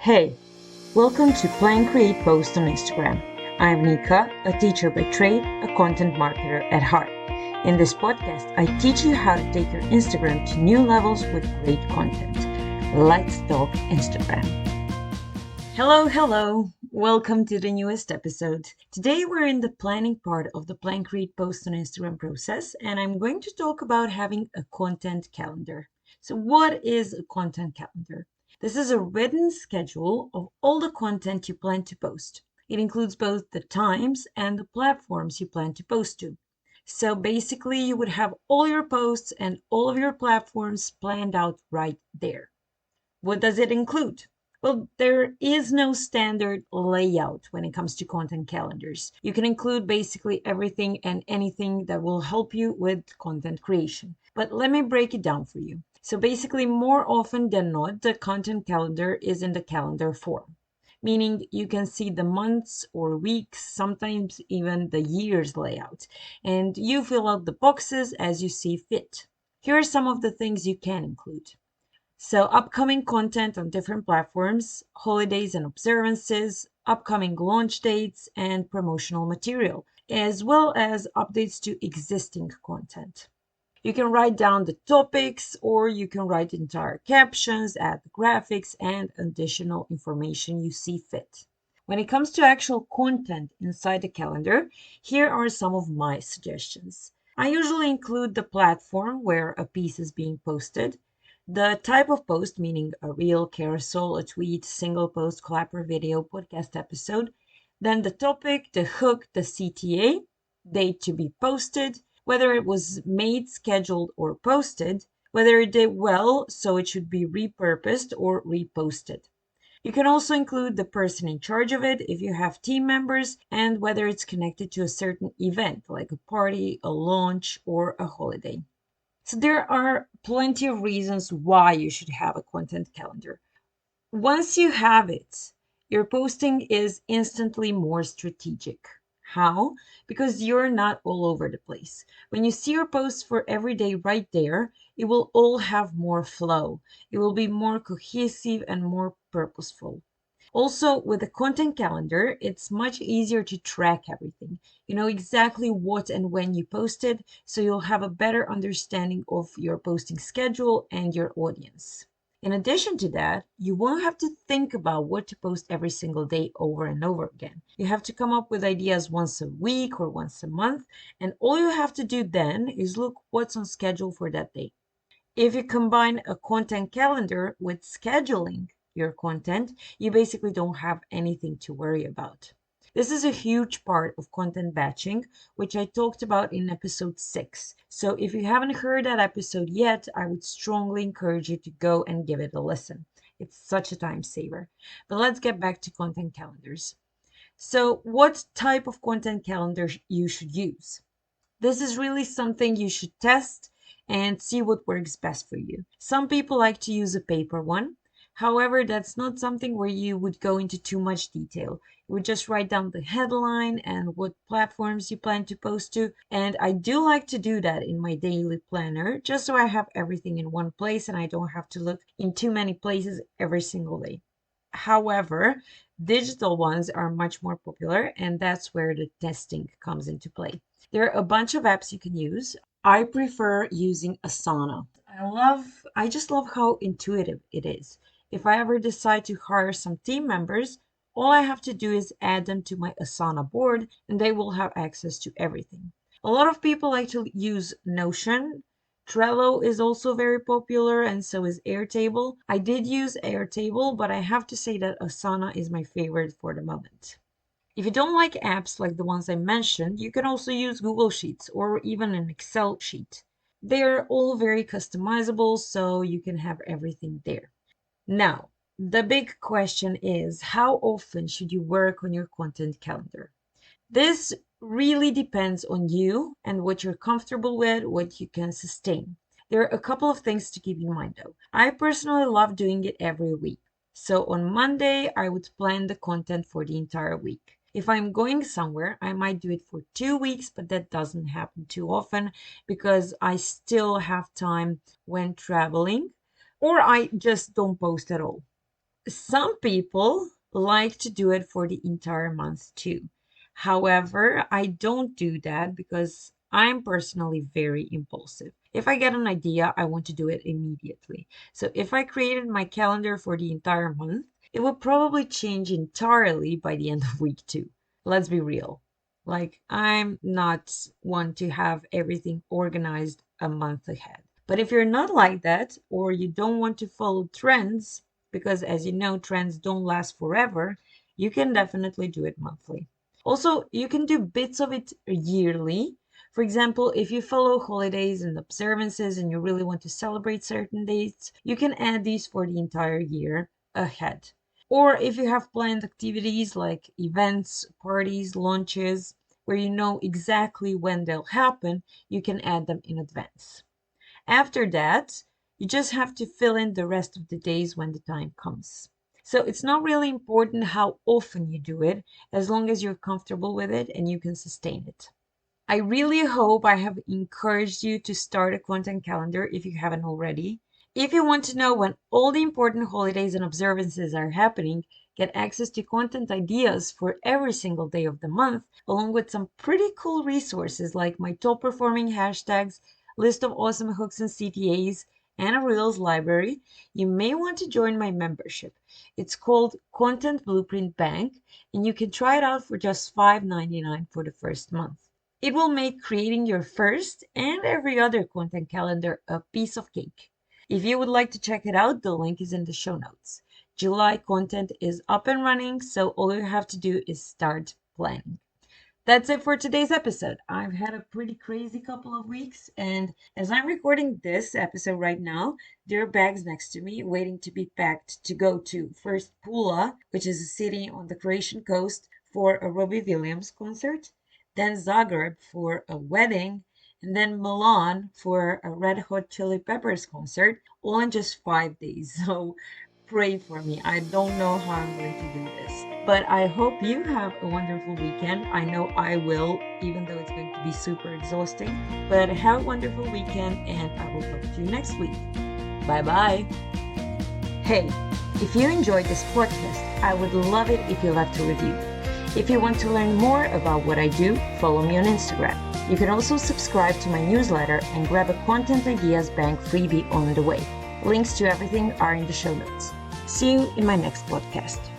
Hey, welcome to Plan Create Post on Instagram. I'm Nika, a teacher by trade, a content marketer at heart. In this podcast, I teach you how to take your Instagram to new levels with great content. Let's talk Instagram. Hello. Welcome to the newest episode. Today we're in the planning part of the Plan Create Post on Instagram process, and I'm going to talk about having a content calendar. So, what is a content calendar? This is a written schedule of all the content you plan to post. It includes both the times and the platforms you plan to post to. So basically, you would have all your posts and all of your platforms planned out right there. What does it include? Well, there is no standard layout when it comes to content calendars. You can include basically everything and anything that will help you with content creation. But let me break it down for you. So basically, more often than not, the content calendar is in the calendar form, meaning you can see the months or weeks, sometimes even the years layout, and you fill out the boxes as you see fit. Here are some of the things you can include. So, upcoming content on different platforms, holidays and observances, upcoming launch dates, and promotional material, as well as updates to existing content. You can write down the topics, or you can write entire captions, add the graphics, and additional information you see fit. When it comes to actual content inside the calendar, here are some of my suggestions. I usually include the platform where a piece is being posted, the type of post, meaning a reel, carousel, a tweet, single post, clapper video, podcast episode, then the topic, the hook, the CTA, date to be posted, whether it was made, scheduled, or posted, whether it did well, so it should be repurposed or reposted. You can also include the person in charge of it if you have team members, and whether it's connected to a certain event like a party, a launch, or a holiday. So there are plenty of reasons why you should have a content calendar. Once you have it, your posting is instantly more strategic. How? Because you're not all over the place. When you see your posts for every day right there, it will all have more flow. It will be more cohesive and more purposeful. Also, with a content calendar, it's much easier to track everything. You know exactly what and when you posted, so you'll have a better understanding of your posting schedule and your audience. In addition to that, you won't have to think about what to post every single day over and over again. You have to come up with ideas once a week or once a month, and all you have to do then is look what's on schedule for that day. If you combine a content calendar with scheduling your content, you basically don't have anything to worry about. This is a huge part of content batching, which I talked about in episode 6. So if you haven't heard that episode yet, I would strongly encourage you to go and give it a listen. It's such a time saver. But let's get back to content calendars. So, what type of content calendar you should use? This is really something you should test and see what works best for you. Some people like to use a paper one. However, that's not something where you would go into too much detail. You would just write down the headline and what platforms you plan to post to. And I do like to do that in my daily planner, just so I have everything in one place and I don't have to look in too many places every single day. However, digital ones are much more popular, and that's where the testing comes into play. There are a bunch of apps you can use. I prefer using Asana. I just love how intuitive it is. If I ever decide to hire some team members, all I have to do is add them to my Asana board and they will have access to everything. A lot of people like to use Notion. Trello is also very popular and so is Airtable. I did use Airtable, but I have to say that Asana is my favorite for the moment. If you don't like apps like the ones I mentioned, you can also use Google Sheets or even an Excel sheet. They're all very customizable, so you can have everything there. Now, the big question is how often should you work on your content calendar? This really depends on you and what you're comfortable with, what you can sustain. There are a couple of things to keep in mind though. I personally love doing it every week. So on Monday, I would plan the content for the entire week. If I'm going somewhere, I might do it for 2 weeks, but that doesn't happen too often because I still have time when traveling, or I just don't post at all. Some people like to do it for the entire month too. However, I don't do that because I'm personally very impulsive. If I get an idea, I want to do it immediately. So if I created my calendar for the entire month, it will probably change entirely by the end of week two. Let's be real. Like, I'm not one to have everything organized a month ahead. But if you're not like that, or you don't want to follow trends, because as you know, trends don't last forever, you can definitely do it monthly. Also, you can do bits of it yearly. For example, if you follow holidays and observances and you really want to celebrate certain dates, you can add these for the entire year ahead. Or if you have planned activities like events, parties, lunches, where you know exactly when they'll happen, you can add them in advance. After that, you just have to fill in the rest of the days when the time comes. So it's not really important how often you do it, as long as you're comfortable with it and you can sustain it. I really hope I have encouraged you to start a content calendar if you haven't already. If you want to know when all the important holidays and observances are happening, get access to content ideas for every single day of the month, along with some pretty cool resources like my top performing hashtags, list of awesome hooks and CTAs, and a Reels library, you may want to join my membership. It's called Content Blueprint Bank, and you can try it out for just $5.99 for the first month. It will make creating your first and every other content calendar a piece of cake. If you would like to check it out, the link is in the show notes. July content is up and running, so all you have to do is start planning. That's it for today's episode. I've had a pretty crazy couple of weeks, and as I'm recording this episode right now, there are bags next to me waiting to be packed to go to first Pula, which is a city on the Croatian coast, for a Robbie Williams concert, then Zagreb for a wedding, and then Milan for a Red Hot Chili Peppers concert, all in just 5 days. So pray for me. I don't know how I'm going to do this. But I hope you have a wonderful weekend. I know I will, even though it's going to be super exhausting. But have a wonderful weekend, and I will talk to you next week. Bye bye. Hey, if you enjoyed this podcast, I would love it if you left a review. If you want to learn more about what I do, follow me on Instagram. You can also subscribe to my newsletter and grab a Content Ideas Bank freebie on the way. Links to everything are in the show notes. See you in my next podcast.